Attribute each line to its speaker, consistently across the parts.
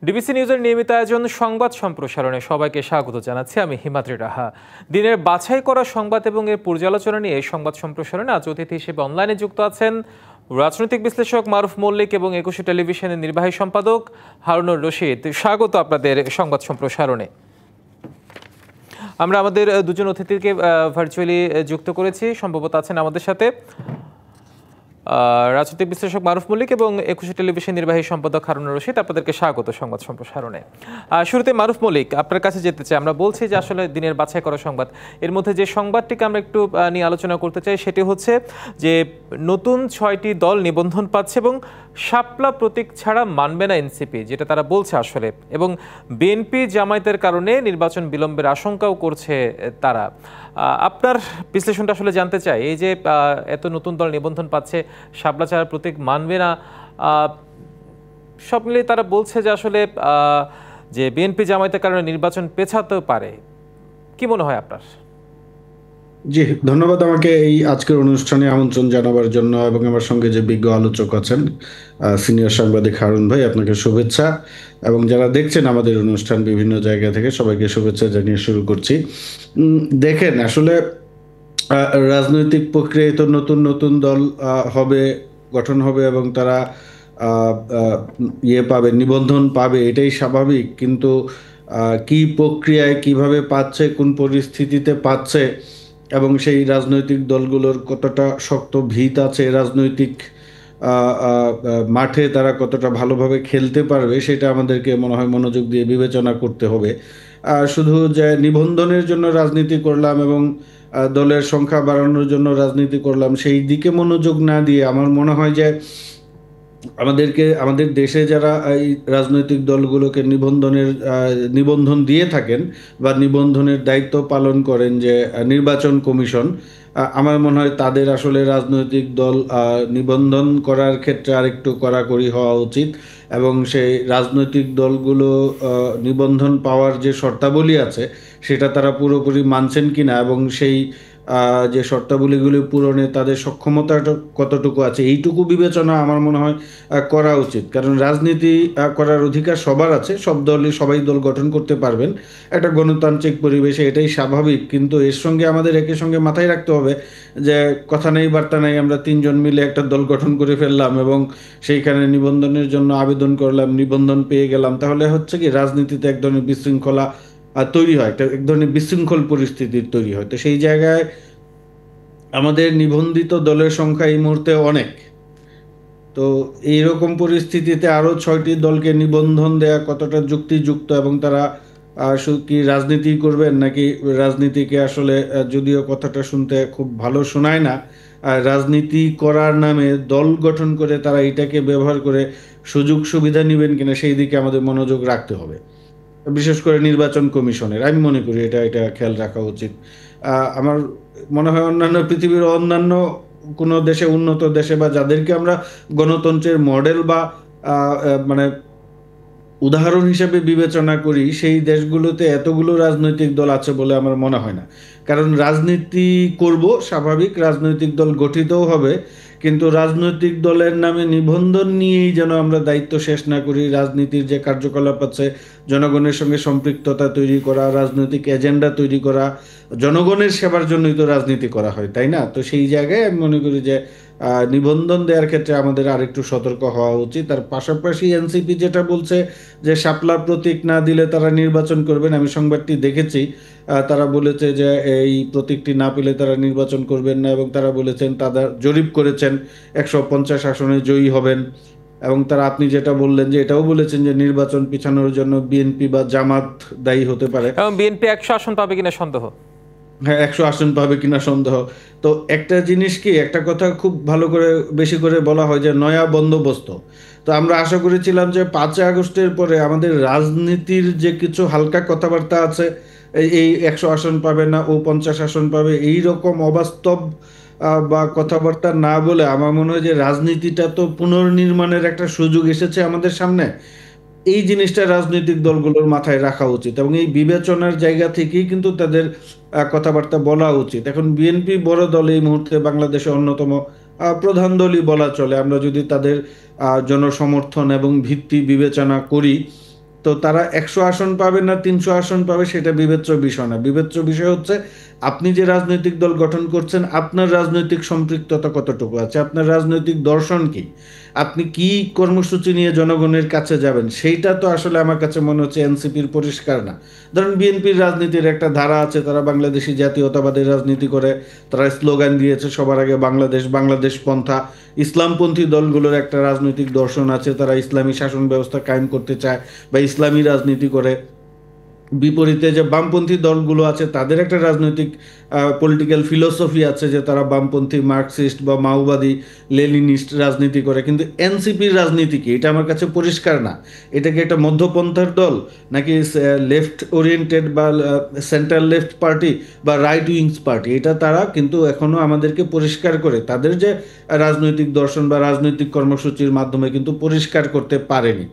Speaker 1: DBC নিউজের নিয়মিত আয়োজন সংবাদ সম্প্রসারণে সবাইকে স্বাগত জানাচ্ছি। আমি হিমাদ্রি রাহা। দিনের বাছাই করা সংবাদ এবং এর পর্যালোচনা নিয়ে সংবাদ সম্প্রসারণে আজ অতিথি হিসেবে অনলাইনে যুক্ত আছেন রাজনৈতিক বিশ্লেষক মারুফ মল্লিক এবং একুশে টেলিভিশনের নির্বাহী সম্পাদক হারুনুর রশিদ। স্বাগত আপনাদের সংবাদ সম্প্রসারণে। আমরা আমাদের দুজন অতিথিকে ভার্চুয়ালি যুক্ত করেছি, সম্ভবত আছেন আমাদের সাথে রাজনৈতিক বিশ্লেষক মারুফ মল্লিক এবং একুশে টেলিভিশন নির্বাহী সম্পাদক হারুনুর রশিদ। আপনাদেরকে স্বাগত সংবাদ সম্প্রসারণে। শুরুতে মারুফ মল্লিক, আপনার কাছে যেতে চাই। আমরা বলছি যে আসলে দিনের বাছাই করা সংবাদ, এর মধ্যে যে সংবাদটিকে আমরা একটু নিয়ে আলোচনা করতে চাই সেটি হচ্ছে যে নতুন 6টি দল নিবন্ধন পাচ্ছে এবং শাপলা প্রতীক ছাড়া মানবে না এনসিপি, যেটা তারা বলছে আসলে, এবং বিএনপি জামায়াতের কারণে নির্বাচন বিলম্বের আশঙ্কাও করছে তারা। আপনার বিশ্লেষণটা আসলে জানতে চাই। এই যে এত নতুন দল নিবন্ধন পাচ্ছে, শাপলা ছাড়া প্রতীক মানবে না, সব মিলিয়ে তারা বলছে যে আসলে যে বিএনপি জামায়াতের কারণে নির্বাচন পেছাতেও পারে। কি মনে হয় আপনার?
Speaker 2: জি, ধন্যবাদ আমাকে এই আজকের অনুষ্ঠানে আমন্ত্রণ জানাবার জন্য, এবং আমার সঙ্গে যে বিজ্ঞ আলোচক আছেন সিনিয়র সাংবাদিক হারুন ভাই, আপনাকে শুভেচ্ছা, এবং যারা দেখছেন আমাদের অনুষ্ঠান বিভিন্ন জায়গা থেকে সবাইকে শুভেচ্ছা জানিয়ে শুরু করছি। দেখেন, আসলে রাজনৈতিক প্রক্রিয়ায় তো নতুন নতুন দল গঠন হবে এবং তারা পাবে, নিবন্ধন পাবে, এটাই স্বাভাবিক। কিন্তু কি প্রক্রিয়ায়, কিভাবে পাচ্ছে, কোন পরিস্থিতিতে পাচ্ছে, এবং সেই রাজনৈতিক দলগুলোর কতটা শক্ত ভিত আছে, রাজনৈতিক মাঠে তারা কতটা ভালোভাবে খেলতে পারবে, সেটা আমাদেরকে মনে হয় মনোযোগ দিয়ে বিবেচনা করতে হবে। শুধু যে নিবন্ধনের জন্য রাজনীতি করলাম এবং দলের সংখ্যা বাড়ানোর জন্য রাজনীতি করলাম, সেই দিকে মনোযোগ না দিয়ে আমার মনে হয় যে আমাদের দেশে যারা এই রাজনৈতিক দলগুলোকে নিবন্ধন দিয়ে থাকেন বা নিবন্ধনের দায়িত্ব পালন করেন, যে নির্বাচন কমিশন, আমার মনে হয় তাদের আসলে রাজনৈতিক দল নিবন্ধন করার ক্ষেত্রে আরেকটু কড়াকড়ি হওয়া উচিত, এবং সেই রাজনৈতিক দলগুলো নিবন্ধন পাওয়ার যে শর্তাবলী আছে সেটা তারা পুরোপুরি মানছেন কিনা, এবং সেই যে শর্তাবলীগুলি পূরণে তাদের সক্ষমতা কতটুকু আছে, এইটুকু বিবেচনা আমার মনে হয় করা উচিত। কারণ রাজনীতি করার অধিকার সবার আছে, সবাই দল গঠন করতে পারবেন একটা গণতান্ত্রিক পরিবেশে, এটাই স্বাভাবিক। কিন্তু এর সঙ্গে আমাদের একই সঙ্গে মাথায় রাখতে হবে যে কথা নেই বার্তা নেই, আমরা 3 জন মিলে একটা দল গঠন করে ফেললাম এবং সেইখানে নিবন্ধনের জন্য আবেদন করলাম, নিবন্ধন পেয়ে গেলাম, তাহলে হচ্ছে কি রাজনীতিতে এক ধরনের বিশৃঙ্খলা তৈরি হয়, এক ধরনের বিশৃঙ্খল পরিস্থিতির তৈরি হয়। তো সেই জায়গায় আমাদের নিবন্ধিত দলের সংখ্যা এই মুহূর্তে অনেক। তো এইরকম পরিস্থিতিতে আরো 6টি দলকে নিবন্ধন দেয়া কতটা যুক্তিযুক্ত, এবং তারা কি রাজনীতি করবেন নাকি রাজনীতিকে আসলে, যদিও কথাটা শুনতে খুব ভালো শোনায় না, রাজনীতি করার নামে দল গঠন করে তারা এটাকে ব্যবহার করে সুযোগ সুবিধা নেবেন কিনা, সেই দিকে আমাদের মনোযোগ রাখতে হবে। বিশেষ করে নির্বাচন কমিশনের আমি মনে করি এটা খেয়াল রাখা উচিত। আমার মনে হয় পৃথিবীর অন্যান্য কোনো দেশে, উন্নত দেশে, বা যাদেরকে আমরা গণতন্ত্রের মডেল বা মানে উদাহরণ হিসেবে বিবেচনা করি, সেই দেশগুলোতে এতগুলো রাজনৈতিক দল আছে বলে আমার মনে হয় না। কারণ রাজনীতি করব, স্বাভাবিক, রাজনৈতিক দল গঠিতও হবে, কিন্তু রাজনৈতিক দলের নামে নিবন্ধন নিয়েই যেন আমরা দায়িত্ব শেষ না করি। রাজনীতির যে কার্যকলাপ আছে, জনগণের সঙ্গে সম্পৃক্ততা তৈরি করা, রাজনৈতিক এজেন্ডা তৈরি করা, জনগণের সেবার জন্যই তো রাজনীতি করা হয়, তাই না? তো সেই জায়গায় আমি মনে করি যে নিবন্ধন দেওয়ার ক্ষেত্রে আমাদের আরেকটু সতর্ক হওয়া উচিত। তার পাশাপাশি এনসিপি যেটা বলছে যে শাপলা প্রতীক না দিলে তারা নির্বাচন করবেন, আমি সংবাদটি দেখেছি, তারা বলেছে যে এই প্রতীকটি না পেলে তারা নির্বাচন করবেন না, এবং তারা বলেছেন, তারা জরিপ করেছেন 150 আসনে জয়ী হবেন, এবং তারা, আপনি যেটা বললেন, যে এটাও বলেছেন যে নির্বাচন পিছানোর জন্য বিএনপি বা জামাত দায়ী হতে পারে,
Speaker 1: এবং বিএনপি 100 আসন পাবে কিনা সন্দেহ।
Speaker 2: হ্যাঁ, 100 আসন পাবে কিনা সন্দেহ। তো একটা জিনিস কি, একটা কথা খুব ভালো করে বেশি করে বলা হয় যে নয়া বন্দোবস্ত। তো আমরা আশা করেছিলাম যে 5 আগস্টের পরে আমাদের রাজনীতির যে কিছু হালকা কথাবার্তা আছে, এই 100 আসন পাবে না, ও 50 আসন পাবে, এই রকম অবাস্তব বা কথাবার্তা না বলে আমার মনে হয় যে রাজনীতিটা তো পুনর্নির্মাণের একটা সুযোগ এসেছে আমাদের সামনে, এই জিনিসটা রাজনৈতিক দলগুলোর মাথায় রাখা উচিত, এবং এই বিবেচনার জায়গা থেকেই কিন্তু তাদের কথাবার্তা বলা উচিত। এখন বিএনপি বড় দল, এই মুহূর্তে বাংলাদেশে অন্যতম প্রধান দলই বলা চলে, আমরা যদি তাদের জনসমর্থন এবং ভিত্তি বিবেচনা করি। তো তারা 100 আসন পাবে না 300 আসন পাবে সেটা বিবেচ্য বিষয় না। বিবেচ্য বিষয় হচ্ছে আপনি যে রাজনৈতিক দল গঠন করছেন আপনার রাজনৈতিক সম্পৃক্ততা কতটুকু আছে, আপনার রাজনৈতিক দর্শন কি, আপনি কি কর্মসূচি নিয়ে জনগণের কাছে যাবেন, সেইটা তো আসলে আমার কাছে মনে হচ্ছে এনসিপির পরিষ্কার না। ধরেন বিএনপির রাজনীতির একটা ধারা আছে, তারা বাংলাদেশি জাতীয়তাবাদের রাজনীতি করে, তারা স্লোগান দিয়েছে সবার আগে বাংলাদেশ, বাংলাদেশ পন্থা। ইসলামপন্থী দলগুলোর একটা রাজনৈতিক দর্শন আছে, তারা ইসলামী শাসন ব্যবস্থা কায়েম করতে চায় বা ইসলামী রাজনীতি করে। বিপরীতে যে বামপন্থী দলগুলো আছে তাদের একটা রাজনৈতিক পলিটিক্যাল ফিলোসফি আছে, যে তারা বামপন্থী মার্কসিস্ট বা মাওবাদী লেনিনিস্ট রাজনীতি করে। কিন্তু এনসিপির রাজনীতি কি, এটা আমার কাছে পরিষ্কার না। এটা কি একটা মধ্যপন্থার দল, নাকি লেফট ওরিয়েন্টেড বা সেন্ট্রাল লেফট পার্টি বা রাইট উইংস পার্টি, এটা তারা কিন্তু এখনো আমাদেরকে পরিষ্কার করে তাদের যে রাজনৈতিক দর্শন বা রাজনৈতিক কর্মসূচির মাধ্যমে কিন্তু পরিষ্কার করতে পারেনি।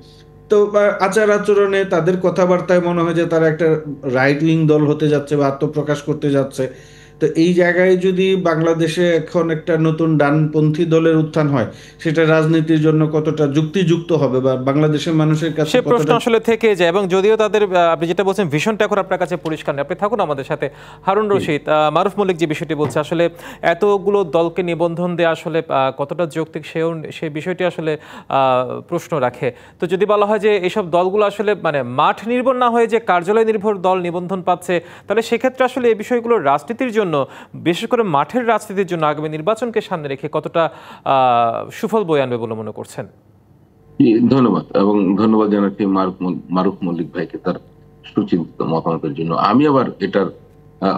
Speaker 2: তো আচার আচরণে তাদের কথাবার্তায় মনে হয় যে তারা একটা রাইট উইং দল হতে যাচ্ছে বা আত্মপ্রকাশ করতে যাচ্ছে। তো এই জায়গায় যদি বাংলাদেশে এখন একটা নতুন ডানপন্থী দলের উত্থান হয়, সেটা রাজনীতির জন্য কতটা যুক্তিযুক্ত হবে বা বাংলাদেশের মানুষের কাছে
Speaker 1: সে প্রশ্ন
Speaker 2: কতটা।
Speaker 1: আসলে থেকে যায়, এবং যদিও তাদের আপনি যেটা বলছেন ভিশনটা এখন আপনার কাছে পরিষ্কার নেই। আপনি থাকুন আমাদের সাথে। হারুন রশিদ, মারুফ মল্লিক যে বিষয়টি বলছে, আসলে এতগুলো দলকে নিবন্ধন দেওয়া আসলে কতটা যৌক্তিক সেই বিষয়টি আসলে প্রশ্ন রাখে। তো যদি বলা হয় যে এইসব দলগুলো আসলে মানে মাঠ নির্ভর না হয়ে যে কার্যালয় নির্ভর দল নিবন্ধন পাচ্ছে, তাহলে সেক্ষেত্রে আসলে এই বিষয়গুলো রাজনীতির জন্য, বিশেষ করে মাঠের রাজনীতির জন্য আগামী নির্বাচনকে সামনে রেখে কতটা সুফল বয়ে আনবে বলে মনে করছেন?
Speaker 3: ধন্যবাদ, এবং ধন্যবাদ জানাচ্ছি মারুফ মল্লিক ভাইকে তার সুচিন্তিত মতামতের জন্য। আমি আবার এটার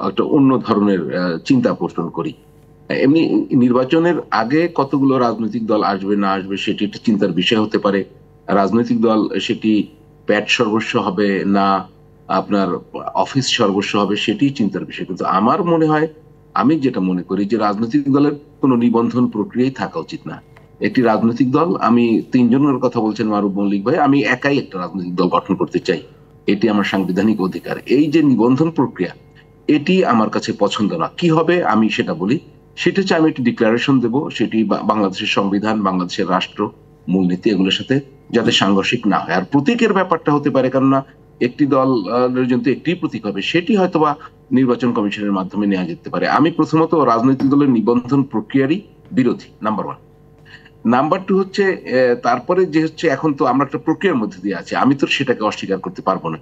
Speaker 3: একটা অন্য ধরনের চিন্তা পোষণ করি। এমনি নির্বাচনের আগে কতগুলো রাজনৈতিক দল আসবে না আসবে সেটি একটা চিন্তার বিষয় হতে পারে। রাজনৈতিক দল সেটি প্যাট সর্বস্ব হবে না আপনার অফিস সর্বস্ব হবে সেটি চিন্তার বিষয়। কিন্তু আমার মনে হয়, আমি যেটা মনে করি যে রাজনৈতিক দলের কোনো নিবন্ধন প্রক্রিয়াই থাকা উচিত না। একটি রাজনৈতিক দল, আমি তিনজনের কথা বলছেন মারুফ মল্লিক ভাই, আমি একাই একটা রাজনৈতিক দল গঠন করতে চাই, এটি আমার সাংবিধানিক অধিকার। এই যে নিবন্ধন প্রক্রিয়া, এটি আমার কাছে পছন্দ না। কি হবে আমি সেটা বলি। সেটা হচ্ছে আমি একটি ডিক্লারেশন দেব, সেটি বাংলাদেশের সংবিধান, বাংলাদেশের রাষ্ট্র, মূলনীতি এগুলোর সাথে যাতে সাংঘর্ষিক না হয়। আর প্রতীকের ব্যাপারটা হতে পারে, কেননা একটি দল কিন্তু একটি প্রতীক হবে, সেটি হয়তোবা নির্বাচন কমিশনের মাধ্যমে নেওয়া যেতে পারে। আমি প্রথমত রাজনৈতিক দলের নিবন্ধন প্রক্রিয়ারই বিরোধী, নাম্বার ওয়ান। নাম্বার টু হচ্ছে তারপরে যে হচ্ছে এখন তো আমরা একটা প্রক্রিয়ার মধ্যে দিয়ে আছি, আমি তো সেটাকে অস্বীকার করতে পারবো না।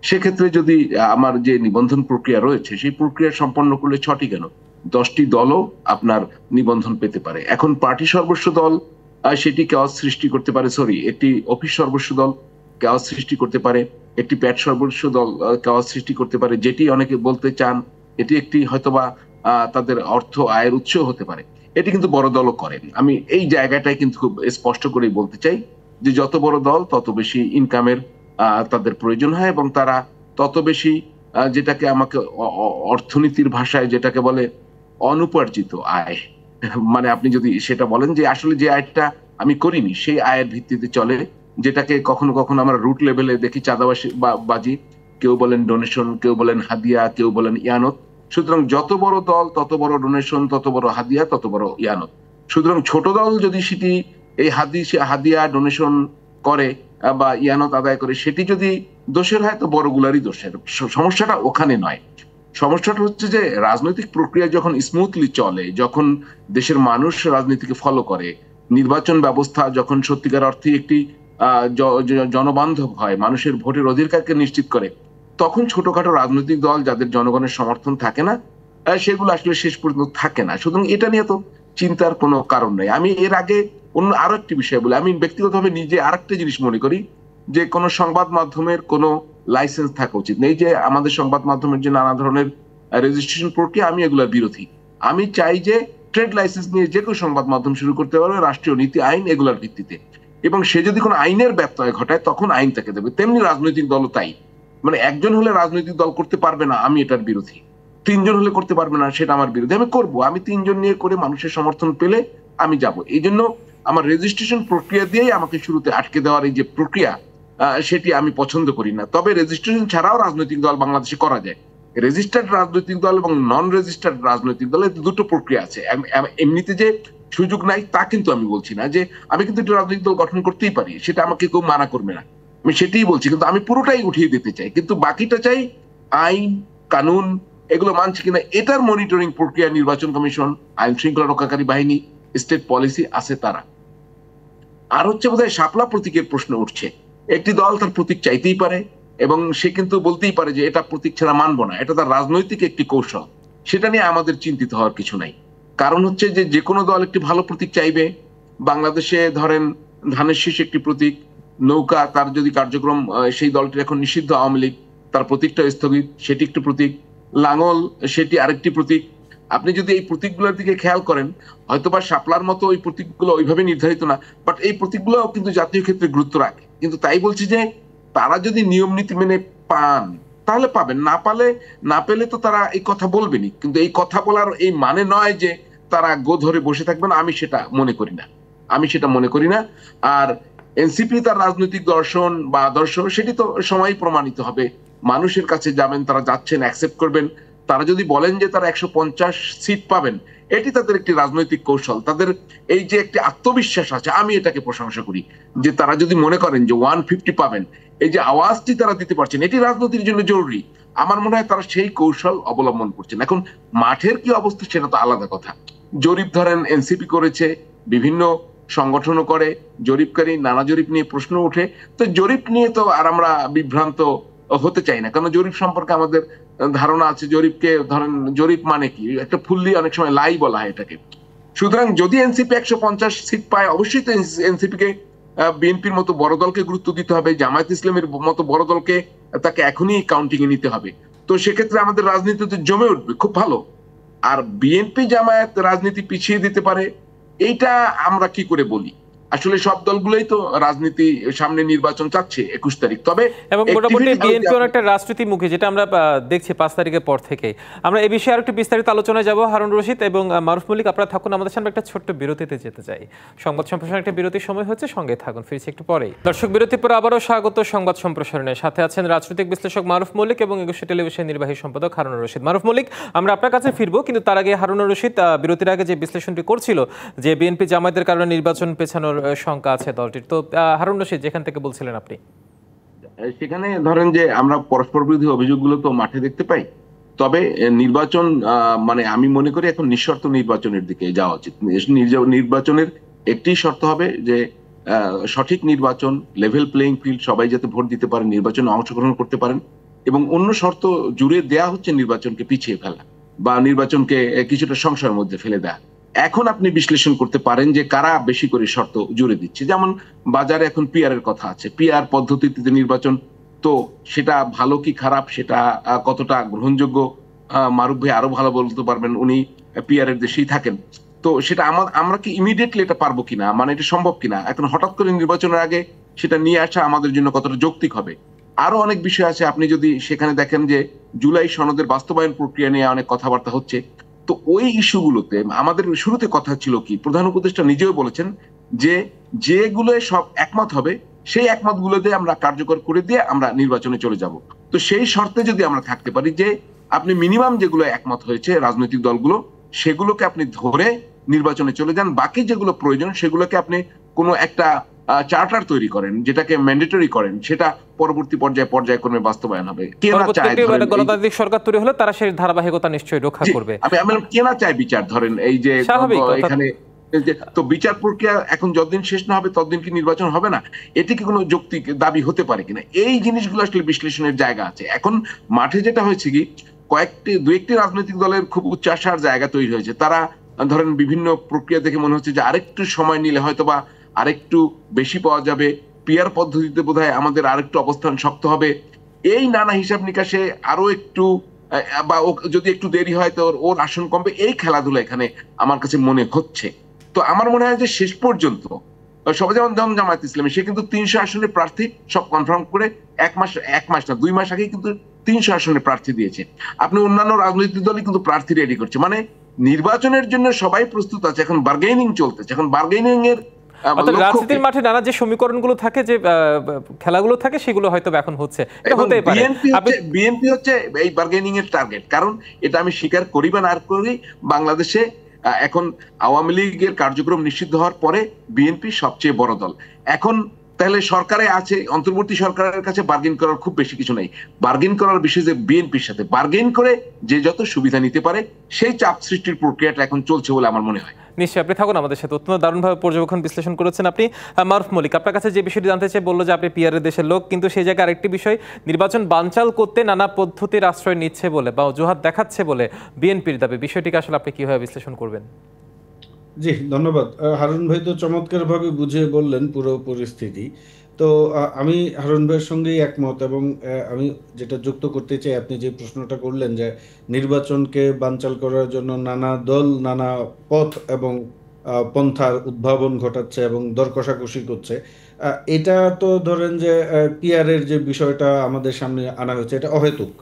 Speaker 3: সেক্ষেত্রে যদি আমার যে নিবন্ধন প্রক্রিয়া রয়েছে সেই প্রক্রিয়া সম্পন্ন করলে 6টি কেন 10টি দলও আপনার নিবন্ধন পেতে পারে। এখন পার্টি সর্বস্ব দল সেটি কেওয়াস সৃষ্টি করতে পারে, একটি অফিস সর্বস্ব দল কেওয়াস সৃষ্টি করতে পারে, একটি প্যাট সর্বস্ব দল কেওয়াস সৃষ্টি করতে পারে, যেটি অনেকে বলতে চান এটি একটি হয়তোবা তাদের অর্থ আয়ের উৎস হতে পারে। এটি কিন্তু বড় দলও করেন। আমি এই জায়গাটাই কিন্তু খুব স্পষ্ট করেই বলতে চাই যে যত বড় দল তত বেশি ইনকামের তাদের প্রয়োজন হয়, এবং তারা তত বেশি যেটাকে আমাকে অর্থনীতির ভাষায় যেটাকে বলে অনুপার্জিত আয়, মানে আপনি যদি সেটা বলেন যে আসলে যে আয়টা আমি করিনি সেই আয়ের ভিত্তিতে চলে, যেটাকে কখনো কখনো আমরা রুট লেভেলে দেখি চাঁদাবাসী বাজি, কেউ বলেন ডোনেশন, কেউ বলেন হাদিয়া, কেউ বলেন ইয়ানত। সুতরাং যত বড় দল তত বড় ডোনেশন, তত বড় হাদিয়া, তত বড় ইয়ানত। সুতরাং ছোট দল যদি সেটি এই হাদিয়া ডোনেশন করে বা ইয়ানত আদায় করে, সেটি যদি দোষের হয় তো বড়গুলারই দোষের। সমস্যাটা ওখানে নয়। সমস্যাটা হচ্ছে যে রাজনৈতিক প্রক্রিয়া যখন স্মুথলি চলে, যখন দেশের মানুষ রাজনীতিকে ফলো করে, নির্বাচন ব্যবস্থা যখন সত্যিকার অর্থে একটি জনবান্ধব হয়, মানুষের ভোটের অধিকারকে নিশ্চিত করে, তখন ছোটখাটো রাজনৈতিক দল যাদের জনগণের সমর্থন থাকে না সেগুলো আসলে শেষ পর্যন্ত থাকে না। সুতরাং এটা নিয়ে তো চিন্তার কোনো কারণ নেই। আমি এর আগে অন্য আরো একটি বিষয় বলি। আমি ব্যক্তিগতভাবে নিজে আরেকটা জিনিস মনে করি যে কোনো সংবাদ মাধ্যমের কোনো লাইসেন্স থাকা উচিত নেই। যে আমাদের সংবাদ মাধ্যমের যে নানা ধরনের রেজিস্ট্রেশন প্রক্রিয়া, আমি এগুলোর বিরোধী। আমি চাই যে ট্রেড লাইসেন্স নিয়ে যে কোনো সংবাদ মাধ্যম শুরু করতে পারবে রাষ্ট্রীয় নীতি আইন এগুলোর ভিত্তিতে, এবং সে যদি কোনো আইনের ব্যত্যয় ঘটায় তখন আইন তাকে দেবে। তেমনি রাজনৈতিক দলও তাই। মানে একজন হলে রাজনৈতিক দল করতে পারবে না, আমি এটার বিরোধী। তিনজন হলে করতে পারবে না, সেটা আমার বিরোধী। আমি করব, আমি তিনজন নিয়ে করে মানুষের সমর্থন পেলে আমি যাব। এই জন্য আমার রেজিস্ট্রেশন প্রক্রিয়া দিয়েই আমাকে শুরুতে আটকে দেওয়ার এই যে প্রক্রিয়া, সেটি আমি পছন্দ করি না। তবে রেজিস্ট্রেশন ছাড়াও রাজনৈতিক দল বাংলাদেশে করা যায়। রেজিস্টার্ড রাজনৈতিক দল এবং নন রেজিস্টার্ড রাজনৈতিক দলের দুটো প্রক্রিয়া আছে। এমনিতে যে সুযোগ নাই তা কিন্তু আমি বলছি না, যে আমি কিন্তু একটা রাজনৈতিক দল গঠন করতেই পারি, সেটা আমাকে কেউ মানা করবে না। আমি সেটাই বলছি, কিন্তু আমি পুরোটাই উঠিয়ে দিতে চাই, কিন্তু বাকিটা চাই আইন কানুন এগুলো মানছে কিনা এটার মনিটরিং প্রক্রিয়া নির্বাচন কমিশন, আইন শৃঙ্খলা রক্ষাকারী বাহিনী, স্টেট পলিসি আছে তারা। আর হচ্ছে বোধহয় শাপলা প্রতীকের প্রশ্ন উঠছে। একটি দল তার প্রতীক চাইতেই পারে এবং সে কিন্তু বলতেই পারে যে এটা প্রতীক ছাড়া মানবো না, এটা তার রাজনৈতিক একটি কৌশল, সেটা নিয়ে আমাদের চিন্তিত হওয়ার কিছু নাই। কারণ হচ্ছে যে যে কোনো দল একটি ভালো প্রতীক চাইবে। বাংলাদেশে ধরেন ধানের শীষ একটি প্রতীক, নৌকা তার যদি কার্যক্রম সেই দলটির এখন নিষিদ্ধ আওয়ামী লীগ, তার প্রতীকটা স্থগিত, সেটি একটি প্রতীক। লাঙল সেটি আরেকটি প্রতীক। আপনি যদি এই প্রতীকগুলোর দিকে খেয়াল করেন, হয়তোবা শাপলার মতো ওই প্রতীকগুলো ওইভাবে নির্ধারিত না, বাট এই প্রতীকগুলো কিন্তু জাতীয় ক্ষেত্রে গুরুত্ব রাখে। কিন্তু তাই বলছি যে তারা যদি নিয়ম নীতি মেনে পান তাহলে পাবেন, না পেলে তো তারা এই কথা বলবেনি। কিন্তু এই কথা বলার এই মানে নয় যে তারা গো ধরে বসে থাকবেন, আমি সেটা মনে করি না। আর এনসিপি তার রাজনৈতিক দর্শন বা আদর্শ সেটি তো সময় প্রমাণিত হবে। মানুষের কাছে যাবেন, তারা যাচ্ছেন, অ্যাকসেপ্ট করবেন। তারা যদি বলেন যে তারা 150 সিট পাবেন, এটি তাদের একটি রাজনৈতিক কৌশল, তাদের এই যে একটি আত্মবিশ্বাস আছে, আমি এটাকে প্রশংসা করি। যে তারা যদি মনে করেন যে 150 পাবেন, এই যে আওয়াজটি তারা দিতে পারছেন, এটি রাজনীতির জন্য জরুরি। আমার মনে হয় তারা সেই কৌশল অবলম্বন করছেন। এখন মাঠের কি অবস্থা সেটা তো আলাদা কথা। জরিপ ধরেন এনসিপি করেছে, বিভিন্ন সংগঠনও করে, জরিপকারী নানা জরিপ নিয়ে প্রশ্ন ওঠে। তো জরিপ নিয়ে তো আর আমরা বিভ্রান্ত হতে চাই না, কারণ জরিপ সম্পর্কে আমাদের ধারণা আছে। জরিপকে ধরেন, জরিপ মানে কি, একটা ফুললি অনেক সময় লাই বলা হয় এটাকে। সুতরাং যদি এনসিপি 150 সিট পায়, অবশ্যই তো এনসিপি কে বিএনপির মতো বড় দলকে গুরুত্ব দিতে হবে, জামায়াত ইসলামের মতো বড় দলকে তাকে এখনই কাউন্টিং এ নিতে হবে। তো সেক্ষেত্রে আমাদের রাজনীতিতে জমে উঠবে, খুব ভালো। আর বিএনপি জামায়াত রাজনীতি পিছিয়ে দিতে পারে, এইটা আমরা কি করে বলি? আসলে সব দলগুলোই তো রাজনীতি, সামনে নির্বাচন চাচ্ছে 21 তারিখ। তবে
Speaker 1: এবং মোটামুটি বিএনপি অনেকটা রাজনীতিমুখী, যেটা আমরা দেখছি 5 তারিখের পর থেকে। আমরা এই বিষয়ে আরেকটু বিস্তারিত আলোচনায় যাব। হারুন রশিদ এবং মারুফ মল্লিক, আপনারা থাকুন আমাদের সামনে। একটা ছোট্ট বিরতিতে যেতে চাই, সংবাদ সম্প্রসারণ একটা বিরতির সময় হচ্ছে, সঙ্গে থাকুন, ফিরছি একটু পরেই। দর্শক, বিরতির পর আবারও স্বাগত সংবাদ সম্প্রসারণের সাথে আছেন রাজনৈতিক বিশ্লেষক মারুফ মল্লিক এবং একুশে টেলিভিশন নির্বাহী সম্পাদক হারুন রশিদ। মারুফ মল্লিক, আমরা আপনার কাছে ফিরবো, কিন্তু তার আগে হারুন রশিদ বিরতির আগে যে বিশ্লেষণটি করছিল যে বিএনপি জামায়াতের কারণে নির্বাচন পেছানোর শঙ্কা আছে দলটির, তো হারুন রশিদ যেখান থেকে বলছিলেন আপনি,
Speaker 3: সেখানে ধরেন যে আমরা পরস্পর বিরোধী অভিযোগগুলো তো মাঠে দেখতে পাই। তবে নির্বাচন মানে আমি মনে করি এখন নিঃশর্ত নির্বাচনের দিকে যাওয়া উচিত। নির্বাচনের একটি শর্ত হবে যে সঠিক নির্বাচন, লেভেল প্লেইং ফিল্ড, সবাই যাতে ভোট দিতে পারেন, নির্বাচনে অংশগ্রহণ করতে পারেন। এবং অন্য শর্ত জুড়ে দেয়া হচ্ছে নির্বাচনকে পিছিয়ে ফেলা বা নির্বাচনকে কিছুটা সংশয়ের মধ্যে ফেলে দেয়া। এখন আপনি বিশ্লেষণ করতে পারেন যে কারা বেশি করে শর্ত জুড়ে দিচ্ছে। যেমন বাজারে এখন পিআর এর কথা আছে, পিআর পদ্ধতিতে নির্বাচন, তো সেটা ভালো কি খারাপ, সেটা কতটা গ্রহণযোগ্য, মারুফ ভাই আরো ভালো বলতে পারবেন, উনি পিআর এর দেশেই থাকেন। তো সেটা আমরা কি ইমিডিয়েটলি এটা পারবো কিনা, মানে এটা সম্ভব কিনা, এখন হঠাৎ করে নির্বাচনের আগে সেটা নিয়ে আসা আমাদের জন্য কতটা যৌক্তিক হবে। আরো অনেক বিষয় আছে। আপনি যদি সেখানে দেখেন যে জুলাই সনদের বাস্তবায়ন প্রক্রিয়া নিয়ে অনেক কথাবার্তা হচ্ছে। তো ওই ইস্যুগুলোতে আমাদের শুরুতে কথা ছিল কি, প্রধান উপদেষ্টা নিজেও বলেছেন যে যেগুলো সব একমত হবে সেই একমত গুলোতে আমরা কার্যকর করে দিয়ে আমরা নির্বাচনে চলে যাব। তো সেই শর্তে যদি আমরা থাকতে পারি যে আপনি মিনিমাম যেগুলো একমত হয়েছে রাজনৈতিক দলগুলো, সেগুলোকে আপনি ধরে নির্বাচনে চলে যান, বাকি যেগুলো প্রয়োজন সেগুলোকে আপনি কোনো একটা চার্টার তৈরি করেন, যেটাকে ম্যান্ডেটরি করেন, সেটা পরবর্তী পর্যায়ক্রমে বাস্তবায়ন হবে। কে না চায়
Speaker 1: গণতান্ত্রিক সরকার তৈরি হলে তারা সেই ধারাবাহিকতা নিশ্চয়ই রক্ষা করবে।
Speaker 3: আমি কে না চায় বিচার, ধরেন এই যে এখানে তো বিচার প্রক্রিয়া এখন যতদিন শেষ না হবে ততদিন কি নির্বাচন হবে না? এটি কি কোনো যৌক্তিক দাবি হতে পারে কিনা? এই জিনিসগুলো আসলে বিশ্লেষণের জায়গা আছে। এখন মাঠে যেটা হয়েছে কি, দু একটি রাজনৈতিক দলের খুব উচ্চাশার জায়গা তৈরি হয়েছে। তারা ধরেন বিভিন্ন প্রক্রিয়া দেখে মনে হচ্ছে যে আরেকটু সময় নিলে হয়তোবা আরেকটু বেশি পাওয়া যাবে, পিআর পদ্ধতিতে বোধহয় আমাদের আরেকটু অবস্থান শক্ত হবে, এই নানা হিসাব নিকাশে আরো একটু, বা যদি একটু দেরি হয় তো ওর আসন কমবে, এই খেলাধুলা এখানে আমার কাছে মনে হচ্ছে। তো আমার মনে হয় যে শেষ পর্যন্ত সবাই, যেমন জামায়াত ইসলামী, সে কিন্তু 300 আসনের প্রার্থী সব কনফার্ম করে এক মাস না 2 মাস আগে কিন্তু 300 আসনের প্রার্থী দিয়েছে। আপনি অন্যান্য রাজনৈতিক দলই কিন্তু প্রার্থী রেডি করছে, মানে নির্বাচনের জন্য সবাই প্রস্তুত আছে। এখন বার্গেনিং চলতেছে, এখন বার্গেনিং এর
Speaker 1: রাজনীতির মাঠে নানা যে সমীকরণগুলো থাকে, যে খেলাগুলো থাকে, সেগুলো হয়তো এখন হচ্ছে।
Speaker 3: বিএনপি হচ্ছে এই বার্গেনিং এর টার্গেট। কারণ এটা আমি স্বীকার করি বা না করি, বাংলাদেশে এখন আওয়ামী লীগের কার্যক্রম নিষিদ্ধ হওয়ার পরে বিএনপি সবচেয়ে বড় দল। এখন তাহলে সরকারে আছে, অন্তর্বর্তী সরকারের কাছে বার্গেন করার খুব বেশি কিছু নাই। বার্গেন করার বিষয় যে বিএনপির সাথে বার্গেন করে যে যত সুবিধা নিতে পারে সেই চাপ সৃষ্টির প্রক্রিয়াটা এখন চলছে বলে আমার মনে হয়।
Speaker 1: নিশ্চয়ই, আপনি থাকুন আমাদের সাথে। অত্যন্ত দারুণভাবে পর্যবেক্ষণ বিশ্লেষণ করেছেন আপনি। মারুফ মল্লিক, আপনার কাছে যে বিষয়টি জানতে চাই, বললো যে আপনি পিআরের দেশের লোক, কিন্তু সেই জায়গায় আরেকটি বিষয়, নির্বাচন বানচাল করতে নানা পদ্ধতির আশ্রয় নিচ্ছে বলে বা অজুহাত দেখাচ্ছে বলে বিএনপির দাবি। বিষয়টিকে আসলে আপনি কিভাবে বিশ্লেষণ করবেন?
Speaker 2: জি, ধন্যবাদ। হারুন ভাই তো চমৎকারভাবে বুঝিয়ে বললেন পুরো পরিস্থিতি। তো আমি হারুন ভাইয়ের সঙ্গেই একমত, এবং আমি যেটা যুক্ত করতে চাই, আপনি যে প্রশ্নটা করলেন যে নির্বাচনকে বানচাল করার জন্য নানা দল নানা পথ এবং পন্থার উদ্ভাবন ঘটাচ্ছে এবং দর কষাকষি করছে। এটা তো ধরেন যে পিআরের যে বিষয়টা আমাদের সামনে আনা হয়েছে, এটা অহেতুক।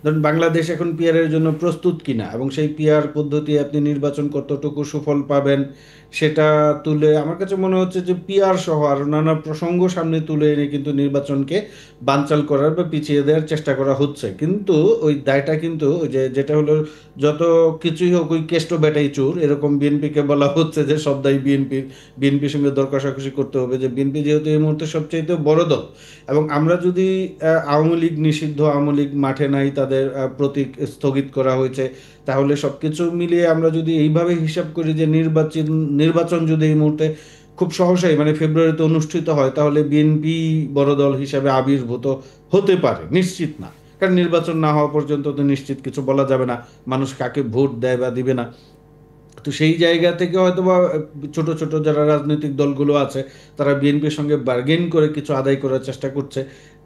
Speaker 2: ধরুন বাংলাদেশ এখন পিআরের জন্য প্রস্তুত কিনা এবং সেই পিআর পদ্ধতি আপনি নির্বাচন কতটুকু সুফল পাবেন সেটা তুলে, আমার কাছে মনে হচ্ছে যে পিআর সহ আর নানা প্রসঙ্গ সামনে তুলে এনে কিন্তু নির্বাচনকে বানচাল করার বা পিছিয়ে দেওয়ার চেষ্টা করা হচ্ছে। কিন্তু ওই দায়টা কিন্তু ওই যে যেটা হলো, যত কিছুই হোক ওই কেষ্ট বেটাই চোর, এরকম বিএনপিকে বলা হচ্ছে যে সব দায়ী বিএনপির সঙ্গে দর কষাকষি করতে হবে, যে বিএনপি যেহেতু এই মুহূর্তে সবচেয়ে বড় দল, এবং আমরা যদি আওয়ামী লীগ নিষিদ্ধ, আওয়ামী লীগ মাঠে নাই, তাদের প্রতীক স্থগিত করা হয়েছে, তাহলে সবকিছু মিলিয়ে আমরা যদি এইভাবে হিসাব করি যে নির্বাচন যদি এই মুহূর্তে খুব সহসাই মানে ফেব্রুয়ারিতে অনুষ্ঠিত হয়, তাহলে বিএনপি বড় দল হিসাবে আবির্ভূত হতে পারে, নিশ্চিত না। কারণ নির্বাচন না হওয়া পর্যন্ত তো নিশ্চিত কিছু বলা যাবে না, মানুষ কাকে ভোট দেয় বা দিবে না। তো সেই জায়গা থেকে হয়তো বা ছোট ছোট যারা রাজনৈতিক দলগুলো আছে, তারা বিএনপির সঙ্গে বার্গেন করে কিছু আদায় করার চেষ্টা করছে,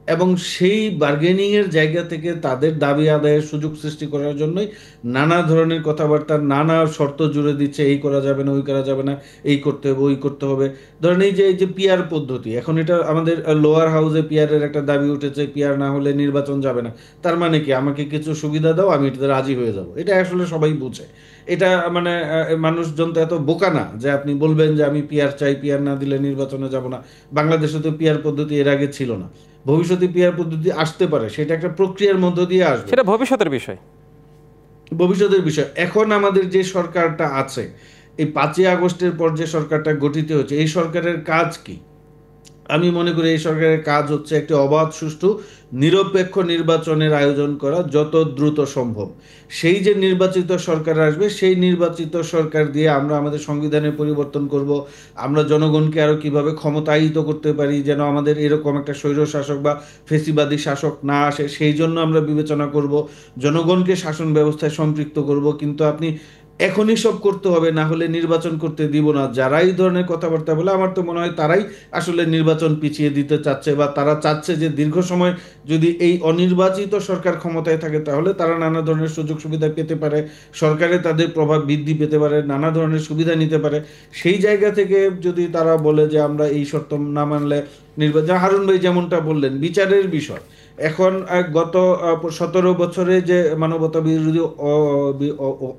Speaker 2: এবং সেই বার্গেনিংয়ের জায়গা থেকে তাদের দাবি আদায়ের সুযোগ সৃষ্টি করার জন্যই নানা ধরনের কথাবার্তা, নানা শর্ত জুড়ে দিচ্ছে, এই করা যাবে না, ওই করা যাবে না, এই করতে হবে, ওই করতে হবে। ধরেন এই যে পিআর পদ্ধতি, এখন এটা আমাদের লোয়ার হাউসে পিআরের একটা দাবি উঠেছে, পিআর না হলে নির্বাচন যাবে না। তার মানে কি, আমাকে কিছু সুবিধা দাও, আমি এটাতে রাজি হয়ে যাব। এটা আসলে সবাই বুঝে। এটা মানে মানুষজন তো এত বোকা না যে আপনি বলবেন যে আমি পিআর চাই, পিআর না দিলে নির্বাচনে যাব না। বাংলাদেশে তো পিআর পদ্ধতি এর আগে ছিল না, ভবিষ্যতে পিআর পদ্ধতি আসতে পারে, সেটা একটা প্রক্রিয়ার মধ্য দিয়ে আসবে,
Speaker 1: সেটা ভবিষ্যতের বিষয়।
Speaker 2: ভবিষ্যতের বিষয়। এখন আমাদের যে সরকারটা আছে, এই 5ই আগস্টের পর যে সরকারটা গঠিত হয়েছে, এই সরকারের কাজ কি? আমি মনে করি এই সরকারের কাজ হচ্ছে একটি অবাধ, সুষ্ঠু, নিরপেক্ষ নির্বাচনের আয়োজন করা যত দ্রুত সম্ভব। সেই যে নির্বাচিত সরকার আসবে, সেই নির্বাচিত সরকার দিয়ে আমরা আমাদের সংবিধানের পরিবর্তন করব, আমরা জনগণকে আরও কিভাবে ক্ষমতায়িত করতে পারি যেন আমাদের এরকম একটা স্বৈর শাসক বা ফেসিবাদী শাসক না আসে, সেই জন্য আমরা বিবেচনা করব, জনগণকে শাসন ব্যবস্থায় সম্পৃক্ত করব। কিন্তু আপনি এখনই সব করতে হবে, না হলে নির্বাচন করতে দিব না, যারা এই ধরনের কথাবার্তা বলে, আমার তো মনে হয় তারাই আসলে নির্বাচন পিছিয়ে দিতে চাচ্ছে, বা তারা চাচ্ছে যে দীর্ঘ সময় যদি এই অনির্বাচিত সরকার ক্ষমতায় থাকে, তাহলে তারা নানা ধরনের সুযোগ সুবিধা পেতে পারে, সরকারে তাদের প্রভাব বৃদ্ধি পেতে পারে, নানা ধরনের সুবিধা নিতে পারে। সেই জায়গা থেকে যদি তারা বলে যে আমরা এই শর্ত না মানলে নির্বাচন, হারুন ভাই যেমনটা বললেন, বিচারের বিষয়। এখন গত 17 বছরে যে মানবতা বিরোধী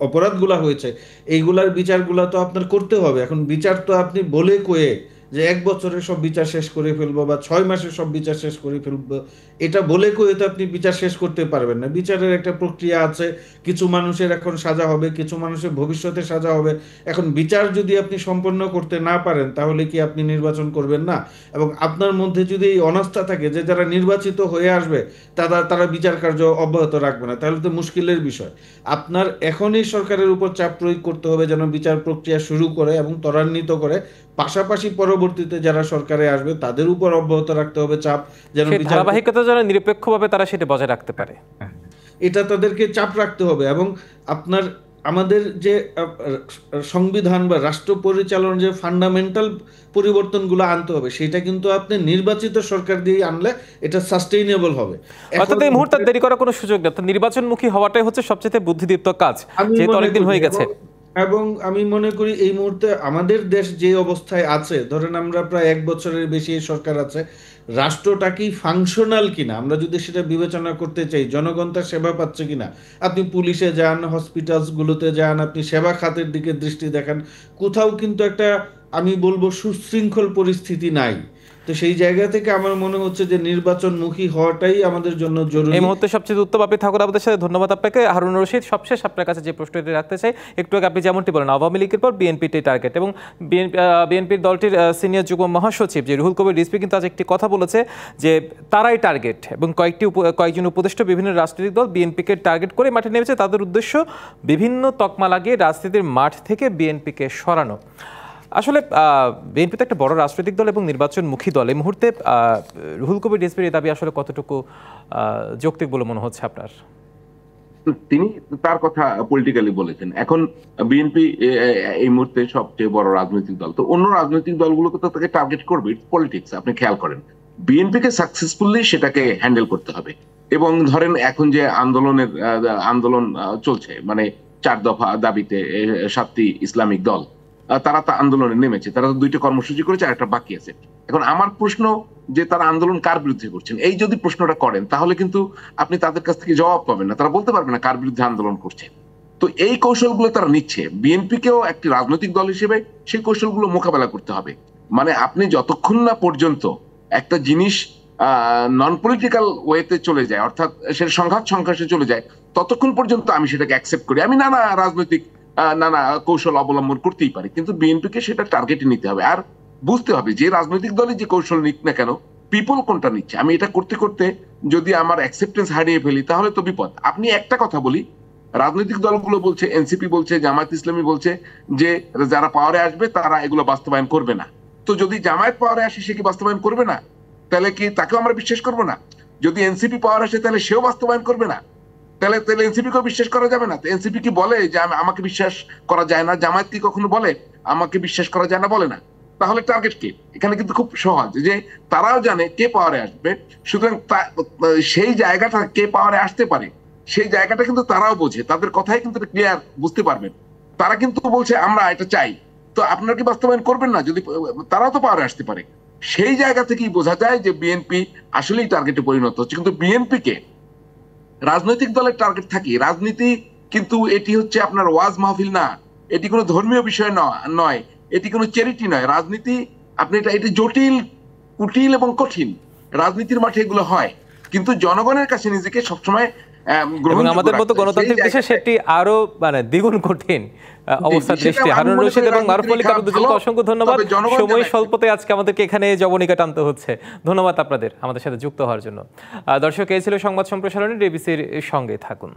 Speaker 2: অপরাধগুলা হয়েছে, এইগুলার বিচারগুলা তো আপনার করতে হবে। এখন বিচার তো আপনি বলে কয়ে যে 1 বছরে সব বিচার শেষ করে ফেলবো বা 6 মাসে সব বিচার শেষ করে ফেলবো, এটা বলে কয়ে তো আপনি বিচার শেষ করতে পারবেন না। বিচারের একটা প্রক্রিয়া আছে, কিছু মানুষের এখন সাজা হবে, কিছু মানুষের ভবিষ্যতে সাজা হবে। এখন বিচার যদি আপনি সম্পন্ন করতে না পারেন, তাহলে কি আপনি নির্বাচন করবেন না? এবং আপনার মধ্যে যদি এই অনাস্থা থাকে যে যারা নির্বাচিত হয়ে আসবে তারা বিচার কার্য অব্যাহত রাখবে না, তাহলে তো মুশকিলের বিষয়। আপনার এখনই সরকারের উপর চাপ প্রয়োগ করতে হবে যেন বিচার প্রক্রিয়া শুরু করে এবং ত্বরান্বিত করে, পাশাপাশি পরবর্তীতে যারা সরকারে আসবে তাদের উপর অব্যাহত রাখতে হবে চাপ, যেন বিচার
Speaker 1: ধারাবাহিকতা যেন নিরপেক্ষভাবে তারা সেটা বজায় রাখতে পারে।
Speaker 2: এটা তাদেরকে চাপ রাখতে হবে। এবং আপনার আমাদের যে সংবিধান বা রাষ্ট্র পরিচালনার যে ফান্ডামেন্টাল পরিবর্তনগুলো আনতে হবে, সেটা কিন্তু আপনি নির্বাচিত সরকার দিয়ে আনলে এটা সাস্টেইনেবল হবে।
Speaker 1: অর্থাৎ এই মুহূর্তে দেরি করার কোনো সুযোগ নেই, নির্বাচনমুখী হওয়াটাই হচ্ছে সবচেয়ে বুদ্ধিদীপ্ত কাজ, যেহেতু অনেকদিন হয়ে গেছে।
Speaker 2: এবং আমি মনে করি এই মুহূর্তে আমাদের দেশ যে অবস্থায় আছে, ধরেন আমরা প্রায় 1 বছরের বেশি এই সরকার আছে, রাষ্ট্রটা কি ফাংশনাল কিনা আমরা যদি সেটা বিবেচনা করতে চাই, জনগণ তার সেবা পাচ্ছে কিনা, আপনি পুলিশে যান, হসপিটালসগুলোতে যান, আপনি সেবা খাতের দিকে দৃষ্টি দেখান, কোথাও কিন্তু একটা আমি বলবো সুশৃঙ্খল পরিস্থিতি নাই। তো সেই জায়গা থেকে আমার মনে হচ্ছে যে নির্বাচনমুখী হওয়াটাই আমাদের জন্য জরুরি।
Speaker 1: এই মুহূর্তে সবচেয়ে উত্তম আপনি থাকুন আমাদের সাথে। ধন্যবাদ আপনাকে। হারুন রশিদ, সবশেষ আপনার কাছে যে প্রশ্নটি রাখতে চাই, একটু আগে আপনি যেমনটি বলেন আওয়ামী লীগের পর বিএনপিটি টার্গেট, এবং বিএনপির দলটির সিনিয়র যুগ্ম মহাসচিব যে রুহুল কবির রিজভী কিন্তু আজ একটি কথা বলেছে যে তারাই টার্গেট, এবং কয়েকজন উপদেষ্টা বিভিন্ন রাজনৈতিক দল বিএনপিকে টার্গেট করে মাঠে নেমেছে। তাদের উদ্দেশ্য বিভিন্ন তকমা লাগিয়ে রাজনীতির মাঠ থেকে বিএনপিকে সরানো। আসলে বিএনপি তো একটা বড় রাজনৈতিক দল এবং নির্বাচনমুখী দল। এই মুহূর্তে রুহুল কবির রিজভীর এই দাবি আসলে কতটুকু যৌক্তিক বলে মনে হচ্ছে আপনার?
Speaker 3: তিনি তার কথা পলিটিক্যালি বলেছেন। এখন বিএনপি এই মুহূর্তে সবচেয়ে বড় রাজনৈতিক দল, তো অন্য রাজনৈতিক দলগুলোকে তো তাকে টার্গেট করবে। পলিটিক্স, আপনি খেয়াল করেন। বিএনপিকে সাকসেসফুলি সেটাকে হ্যান্ডেল করতে হবে। এবং ধরেন এখন যে আন্দোলন চলছে, মানে 4 দফা দাবিতে 7টি ইসলামিক দল তারা তা আন্দোলনে নেমেছে। তারা 2টি কর্মসূচি করেছে, আর একটা বাকি আছে। এখন আমার প্রশ্ন যে তারা আন্দোলন কার বিরুদ্ধে করছেন, এই যদি প্রশ্নটা করেন তাহলে কিন্তু আপনি তাদের কাছ থেকে জবাব পাবেন না। তারা বলতে পারবে না কার বিরুদ্ধে আন্দোলন করছে। তো এই কৌশলগুলো তারা নিচ্ছে। বিএনপিকেও একটি রাজনৈতিক দল হিসেবে সেই কৌশলগুলো মোকাবেলা করতে হবে। মানে আপনি যতক্ষণ না পর্যন্ত একটা জিনিস নন পলিটিক্যাল ওয়েতে চলে যায়, অর্থাৎ সেটা সংঘর্ষে চলে যায়, ততক্ষণ পর্যন্ত আমি সেটাকে অ্যাকসেপ্ট করি। আমি নানা রাজনৈতিক নানা কৌশল অবলম্বন করতেই পারি, কিন্তু বিএনপিকে সেটা টার্গেটে নিতে হবে। আর বুঝতে হবে যে রাজনৈতিক দলে যে কৌশল নিক না কেন, পিপল কোনটা নিচ্ছে। আমি এটা করতে করতে যদি আমার অ্যাকসেপ্টেন্স হারিয়ে ফেলি তাহলে তো বিপদ। আপনি একটা কথা বলি, রাজনৈতিক দলগুলো বলছে, এনসিপি বলছে, জামায়াত ইসলামী বলছে যে যারা পাওয়ারে আসবে তারা এগুলো বাস্তবায়ন করবে না। তো যদি জামায়াত পাওয়ারে আসে সে কি বাস্তবায়ন করবে না? তাহলে কি তাকেও আমরা বিশ্বাস করবো না? যদি এনসিপি পাওয়ার আসে তাহলে সেও বাস্তবায়ন করবে না? তাহলে এনসিপি কেও বিশ্বাস করা যাবে না? এনসিপি কি বলে যে আমাকে বিশ্বাস করা যায় না? জামায়াত কি কখনো বলে আমাকে বিশ্বাস করা যায় না? বলে না। তাহলে টার্গেট কে? এখানে কিন্তু খুব সহজ, যে তারাও জানে কে পাওয়ারে আসবে, সুতরাং সেই জায়গাটা কে পাওয়ারে আসতে পারে সেই জায়গাটা কিন্তু তারাও বোঝে। তাদের কথাই কিন্তু ক্লিয়ার, বুঝতে পারবেন। তারা কিন্তু বলছে আমরা এটা চাই, তো আপনারা কি বাস্তবায়ন করবেন না? যদি তারাও তো পাওয়ারে আসতে পারে। সেই জায়গা থেকেই বোঝা যায় যে বিএনপি আসলেই টার্গেটে পরিণত হচ্ছে। কিন্তু বিএনপি কে রাজনৈতিক দলের টার্গেট থাকে। রাজনীতি কিন্তু এটি হচ্ছে আপনার ওয়াজ মাহফিল না, এটি কোনো ধর্মীয় বিষয় নয়, এটি কোনো চ্যারিটি নয়। রাজনীতি আপনি এটা জটিল, কুটিল এবং কঠিন। রাজনীতির মাঠে এগুলো হয়, কিন্তু জনগণের কাছে নিজেকে সবসময়
Speaker 1: এবং আমাদের মতো গণতান্ত্রিক দেশে সেটি আরো মানে দ্বিগুণ কঠিন অবস্থা দৃষ্টি। হারুন রশিদ এবং মারুফ মল্লিক, আপনাদের দুজনকে অসংখ্য ধন্যবাদ। সময় স্বল্পতে আজকে আমাদেরকে এখানে জবনিকা টানতে হচ্ছে। ধন্যবাদ আপনাদের আমাদের সাথে যুক্ত হওয়ার জন্য। দর্শক, এই ছিল সংবাদ সম্প্রসারণের, ডিবিসির সঙ্গে থাকুন।